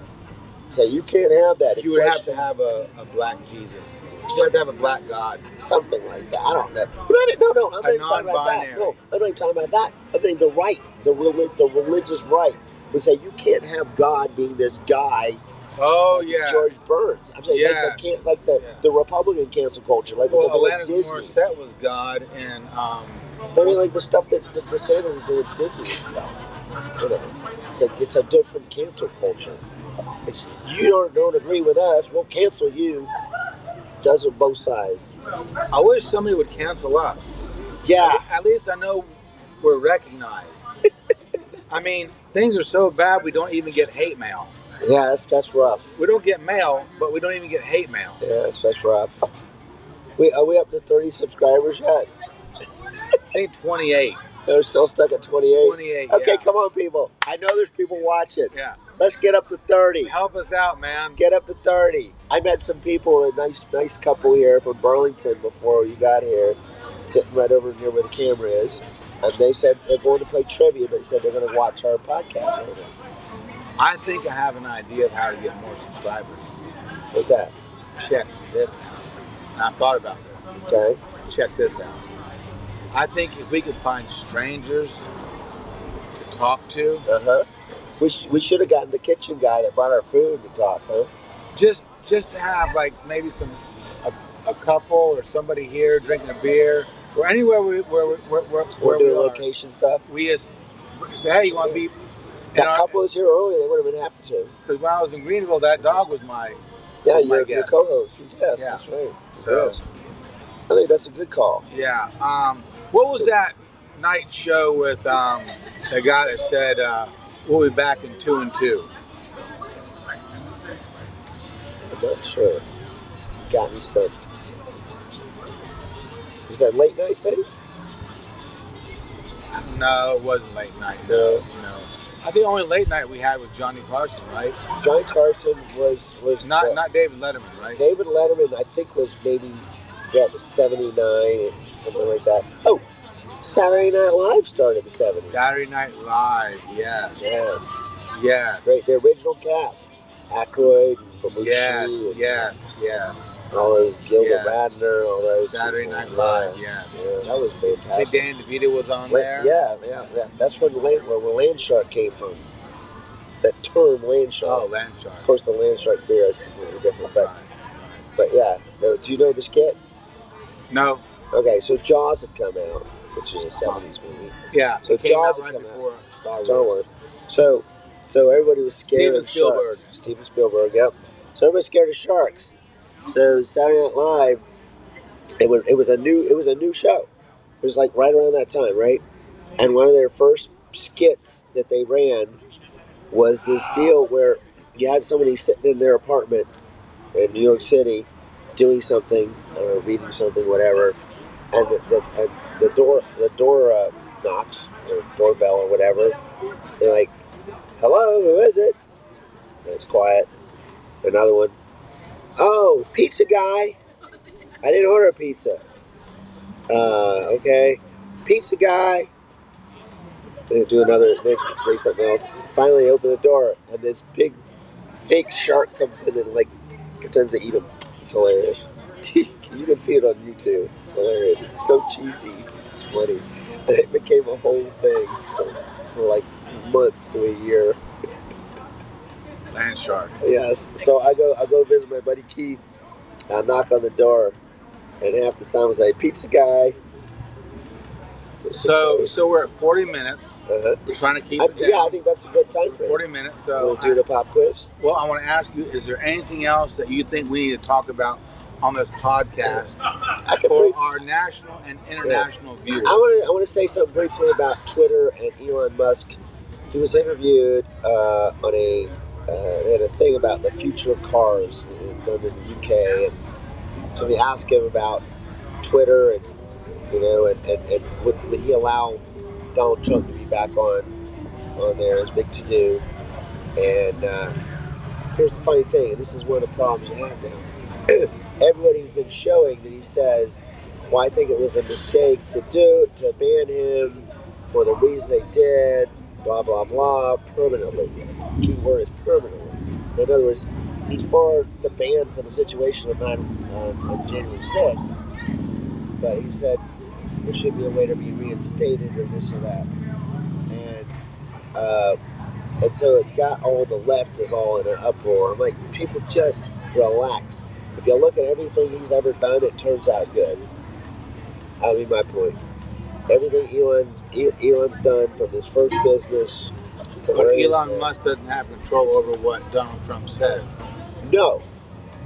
A: say, you can't have that.
B: You would have to have a black Jesus. You have to have a black God.
A: Something like that. I don't know. But I'm not even talking about that. No, I'm not even talking about that. I think the right, the religious right, would say you can't have God being this guy.
B: Oh yeah,
A: George Burns. I'm saying like the Republican cancel culture, like
B: Alanis
A: Disney.
B: Morissette was God, and
A: I mean, like the stuff that DeSantis is doing with Disney and stuff. It's a different cancel culture. It's you don't agree with us, we'll cancel you. Does it both sides.
B: I wish somebody would cancel us.
A: Yeah.
B: At least I know we're recognized. I mean, things are so bad we don't even get hate mail.
A: Yeah, that's rough.
B: We don't get mail, but we don't even get hate mail.
A: Yeah, that's rough. Are we up to 30 subscribers yet?
B: I think 28.
A: They're still stuck at 28?
B: 28,
A: okay,
B: yeah.
A: Come on, people. I know there's people watching.
B: Yeah.
A: Let's get up to 30.
B: Help us out, man.
A: Get up to 30. I met some people, a nice couple here from Burlington before you got here, sitting right over near where the camera is. And they said they're going to play trivia, but they said they're going to watch our podcast later.
B: I think I have an idea of how to get more subscribers.
A: What's that?
B: Check this out. And I've thought about this.
A: Okay.
B: Check this out. I think if we could find strangers to talk to.
A: We should have gotten the kitchen guy that brought our food to talk, huh?
B: Just to have like maybe a couple or somebody here drinking a beer or anywhere where we are.
A: Location stuff.
B: We just say, hey, you want to be?
A: That couple was here earlier. They would have been happy to.
B: Because when I was in Greenville, that dog was my
A: your co-host. Yes, yeah. That's right.
B: So
A: yes. I think that's a good call.
B: Yeah. What was that night show with the guy that said we'll be back in 2 and 2?
A: I'm not sure. Got me stumped. Was that late night thing?
B: No, it wasn't late night. No. I think the only late night we had was Johnny Carson, right?
A: Johnny Carson was
B: not David Letterman, right?
A: David Letterman, I think, was maybe 79, something like that. Oh, Saturday Night Live started in the 70s.
B: Saturday Night Live, yes.
A: Yeah.
B: Yes.
A: Great, the original cast. Aykroyd, Belushi,
B: yes.
A: All those, Gilda Radner, all those.
B: Saturday Night Live,
A: yeah. That was fantastic.
B: I think Danny DeVito was on there.
A: Yeah. That's where Land Shark came from. That term, Land Shark.
B: Oh, Land Shark.
A: Of course, the Land Shark beer is completely different. But yeah, do you know the skit?
B: No.
A: Okay, so Jaws had come out, which is a 70s movie.
B: Yeah.
A: So Jaws had come out. Star Wars. So everybody was scared of sharks. Steven Spielberg, yep. So everybody was scared of sharks. So Saturday Night Live, it was a new show. It was like right around that time, right? And one of their first skits that they ran was this deal where you had somebody sitting in their apartment in New York City doing something, I don't know, reading something, whatever, and the door knocks, or doorbell or whatever. They're like, "Hello, who is it?" And it's quiet. Another one. "Oh, pizza guy. I didn't order a pizza." Okay. "Pizza guy." They do another, they say something else. Finally, they open the door, and this big fake shark comes in and like pretends to eat him. It's hilarious. You can see it on YouTube. It's hilarious. It's so cheesy. It's funny. It became a whole thing for like months to a year.
B: Land Shark.
A: Yes. So I go visit my buddy Keith. I knock on the door, and half the time I say, "Pizza guy."
B: So we're at 40 minutes.
A: Uh-huh.
B: We're trying to keep it down.
A: Yeah, I think that's a good time frame.
B: 40 minutes. So
A: we'll do the pop quiz.
B: Well, I want to ask you: is there anything else that you think we need to talk about on this podcast for our national and international viewers?
A: I want to say something briefly about Twitter and Elon Musk. He was interviewed on they had a thing about the future of cars done in the UK, and somebody asked him about Twitter and would he allow Donald Trump to be back on there as big to do. And here's the funny thing, and this is one of the problems you have now. Everybody's been showing that he says, "Well, I think it was a mistake to ban him for the reason they did, blah, blah, blah, permanently." The key word is permanently. In other words, he's for the ban for the situation on January 6th, but he said there should be a way to be reinstated or this or that. And so it's got all the left is all in an uproar. I'm like, people just relax. If you look at everything he's ever done, it turns out good. I mean, my point. Everything Elon's done, from his first business to
B: but Elon Musk doesn't have control over what Donald Trump says.
A: No.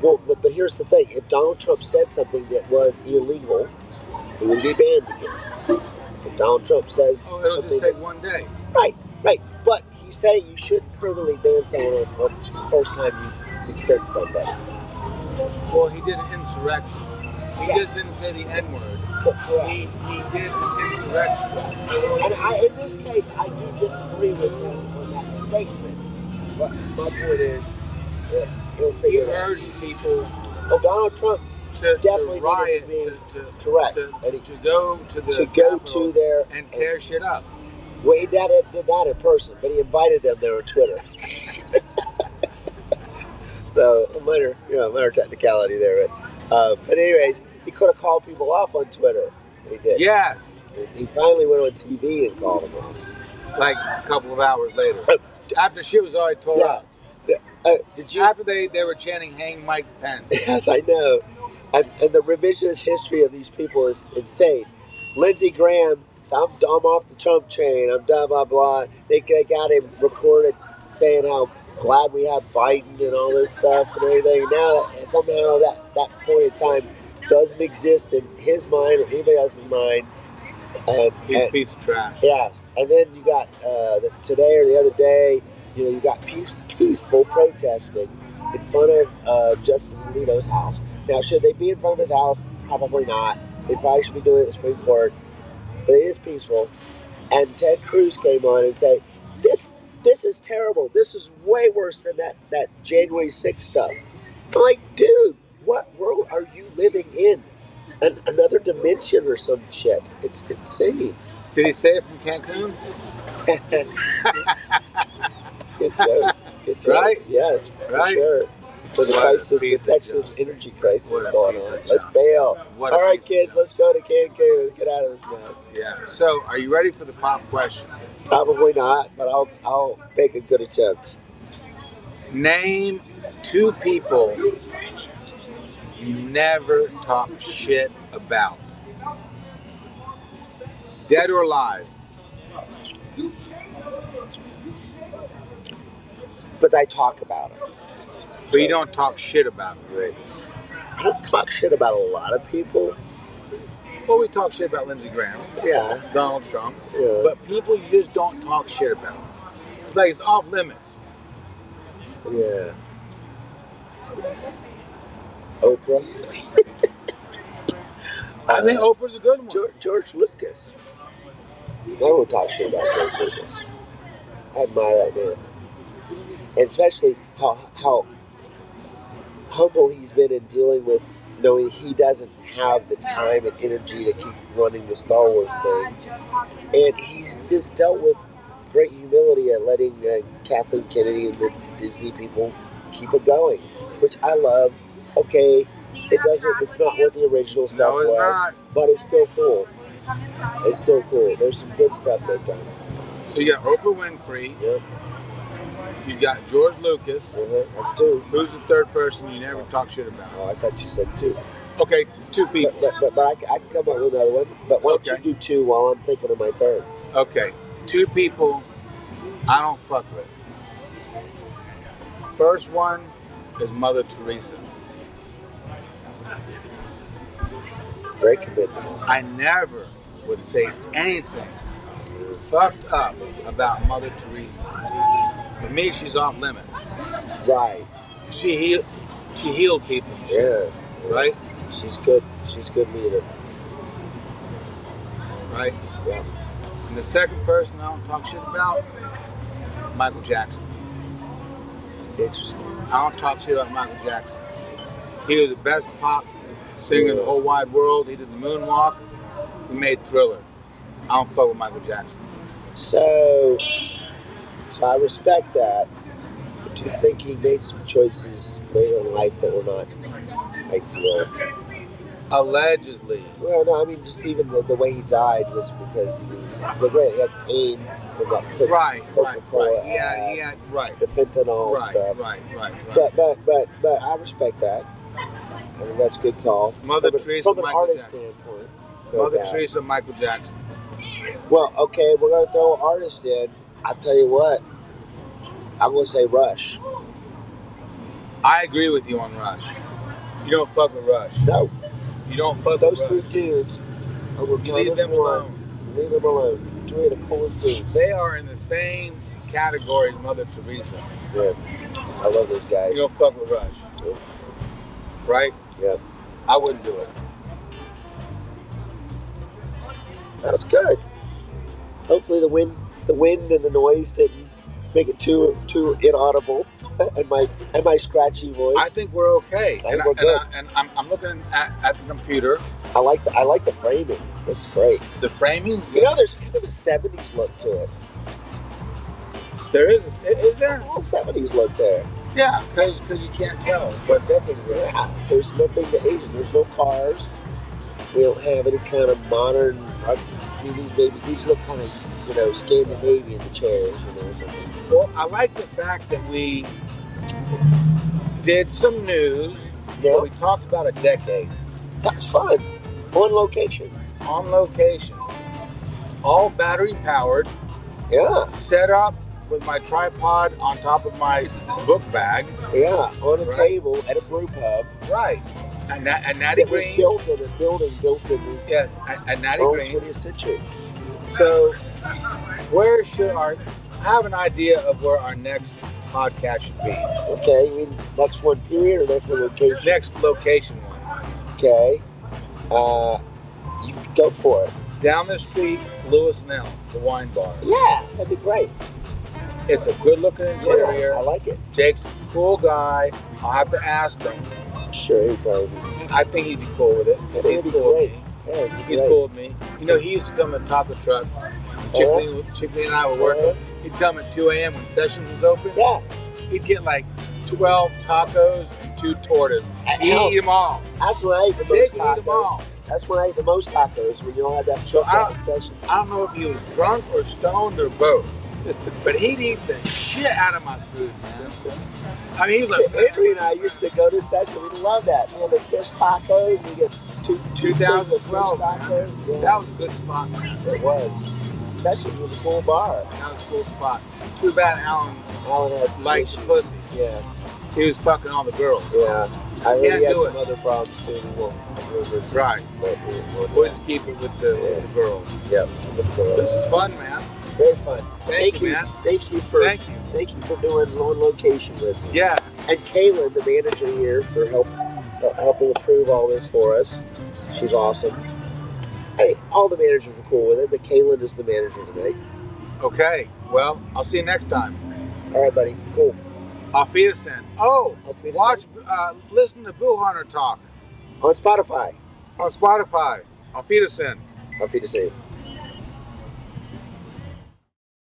A: Well, but here's the thing. If Donald Trump said something that was illegal, he would be banned again. If Donald Trump says
B: it'll just take one day.
A: Right. But he's saying you shouldn't permanently ban someone on the first time you suspend somebody.
B: Well, he did an insurrection. He just didn't say the N-word.
A: Correct.
B: He did an insurrection.
A: And in this case, I do disagree with him on that statement. But my point is that he'll figure it out.
B: He urged people
A: Donald Trump definitely
B: to riot,
A: correct.
B: To go to the
A: Capitol
B: there and tear shit up.
A: Well, he did that in person, but he invited them there on Twitter. So a minor technicality there, but anyways, he could have called people off on Twitter. He did.
B: Yes.
A: He finally went on TV and called them off.
B: Like a couple of hours later, after shit was already tore up.
A: Did you?
B: After they were chanting "Hang Mike Pence."
A: Yes, I know. And the revisionist history of these people is insane. Lindsey Graham said, I'm off the Trump train. I'm blah, blah, blah. They got him recorded saying how glad we have Biden and all this stuff and everything. Now somehow that point in time doesn't exist in his mind or anybody else's mind.
B: He's a piece of trash.
A: Yeah. And then you got today or the other day, you got peaceful protesting in front of Justice Alito's house. Now, should they be in front of his house? Probably not. They probably should be doing it at the Supreme Court. But it is peaceful. And Ted Cruz came on and said, this this is terrible. This is way worse than that January 6th stuff. I'm like, dude, what world are you living in? Another dimension or some shit. It's insane.
B: Did he say it from Cancun?
A: Good joke. Good joke.
B: Right?
A: Yes, for
B: right?
A: sure. For the crisis, the Texas energy crisis going on. Let's bail. All right, kids, let's go to Cancun. Let's get out of this mess.
B: Yeah. So, are you ready for the pop question?
A: Probably not, but I'll make a good attempt.
B: Name 2 people you never talk shit about. Dead or alive.
A: But I talk about them.
B: So you don't talk shit about them.
A: Right. I don't talk shit about a lot of people.
B: Well, we talk shit about Lindsey Graham.
A: Yeah.
B: Donald Trump.
A: Yeah.
B: But people you just don't talk shit about. It's like it's off limits.
A: Yeah. Oprah.
B: I think Oprah's a good one.
A: George Lucas. I won't talk shit about George Lucas. I admire that man. And especially how humble he's been in dealing with knowing he doesn't have the time and energy to keep running the Star Wars thing. And he's just dealt with great humility at letting Kathleen Kennedy and the Disney people keep it going, which I love. Okay, it's not what the original stuff was,
B: not.
A: But it's still cool. It's still cool. There's some good stuff they've done.
B: So you got Oprah Winfrey.
A: Yep.
B: You got George Lucas.
A: That's 2.
B: Who's the 3rd person you never talk shit about?
A: Oh, I thought you said 2.
B: Okay, 2 people.
A: But I can come up with another one. But why don't you do 2 while I'm thinking of my 3rd?
B: Okay, 2 people I don't fuck with. First one is Mother Teresa.
A: Very committed.
B: I never would say anything fucked up about Mother Teresa. For me, she's off limits.
A: Right.
B: She healed people.
A: Yeah.
B: Right?
A: She's good. She's a good leader.
B: Right?
A: Yeah.
B: And the second person I don't talk shit about, Michael Jackson.
A: Interesting.
B: I don't talk shit about Michael Jackson. He was the best pop singer in the whole wide world. He did the moonwalk. He made Thriller. I don't fuck with Michael Jackson.
A: So I respect that. But do you think he made some choices later in life that were not ideal?
B: Allegedly.
A: Well, no, I mean, just even the way he died was because he was great. He had pain from that Coca-Cola
B: He had
A: the fentanyl stuff.
B: Right.
A: But I respect that. I think that's a good call.
B: Mother Teresa,
A: from an artist standpoint.
B: Mother Teresa, Michael Jackson.
A: Well, okay, we're going to throw an artist in. I'll tell you what. I'm going to say Rush.
B: I agree with you on Rush. You don't fuck with Rush.
A: No.
B: You don't fuck
A: Those
B: with Rush.
A: 3 dudes.
B: You leave them alone.
A: Leave them alone. 3 of the coolest dudes.
B: They are in the same category as Mother Teresa.
A: Yeah. I love those guys.
B: You don't fuck with Rush.
A: Yeah.
B: Right?
A: Yeah.
B: I wouldn't do it.
A: That was good. Hopefully the wind and the noise didn't make it too inaudible, and my scratchy voice.
B: I think we're okay.
A: I think we're good.
B: I'm looking at the computer.
A: I like the framing. Looks great.
B: The framing's good.
A: You know, there's kind of a 70s look to it.
B: There is there?
A: Well, 70s look there.
B: Yeah, because you can't tell what decade we're in.
A: Yeah, there's nothing to Asian. There's no cars. We don't have any kind of modern. I mean, these look kind of, Scandinavian, the chairs, something.
B: Well, I like the fact that we did some news.
A: Yeah.
B: But we talked about a decade.
A: That was fun. On location.
B: On location. All battery powered.
A: Yeah.
B: Set up with my tripod on top of my book bag.
A: Yeah, on a table at a brew pub.
B: Right. And Natty Greene.
A: It was built in a building built in this
B: yes, and Natty
A: early
B: Greene.
A: 20th century.
B: So, where should I have an idea of where our next podcast should be?
A: Okay, you mean next one period or next one location?
B: Next location one.
A: Okay. You can go for it.
B: Down the street, Lewis and Elm, the wine bar.
A: Yeah, that'd be great.
B: It's a good-looking interior.
A: Yeah, I like it.
B: Jake's a cool guy. I'll have to ask him.
A: Sure, he'd probably be.
B: I think he'd be cool with it.
A: I think it'd be
B: Cool with
A: great.
B: me.
A: Yeah, it'd be
B: He's
A: great.
B: cool with me. You know, he used to come to Taco Truck. Chickly and I were working. He'd come at 2 a.m. when Sessions was open.
A: Yeah.
B: He'd get like 12 tacos and 2 tortas. He'd eat them all.
A: That's when I ate the most
B: Jake would eat them
A: tacos.
B: all.
A: That's when I ate the most tacos, when you all had that
B: So
A: session.
B: I don't know if he was drunk or stoned or both. But he'd eat the shit out of my food, man. I mean, he's like,
A: Henry and I used to go to session. We love that. Man, the fish tacos. We get two
B: 2012,
A: tacos. Yeah.
B: that was a good spot, man.
A: It was. Session was a cool bar.
B: That was a cool spot. Too bad Alan
A: Had
B: liked
A: issues.
B: pussy.
A: Yeah.
B: He was fucking all the girls.
A: Yeah. I heard he
B: Can't
A: had
B: do
A: some other problems too. We won't remember.
B: Right.
A: But
B: We'll just keep it with the girls.
A: Yeah.
B: This is fun, man.
A: Very fun.
B: Thank you, man.
A: Thank you for
B: Thank you.
A: doing on location with me.
B: Yes.
A: And Kaylin, the manager here, for helping approve all this for us. She's awesome. Hey, all the managers are cool with it, but Kaylin is the manager tonight.
B: Okay. Well, I'll see you next time.
A: All right, buddy. Cool.
B: Auf Wiedersehen. Oh,
A: Auf Wiedersehen.
B: watch, listen to Bill Hunter talk
A: On Spotify.
B: on Spotify. Auf Wiedersehen.
A: Auf Wiedersehen.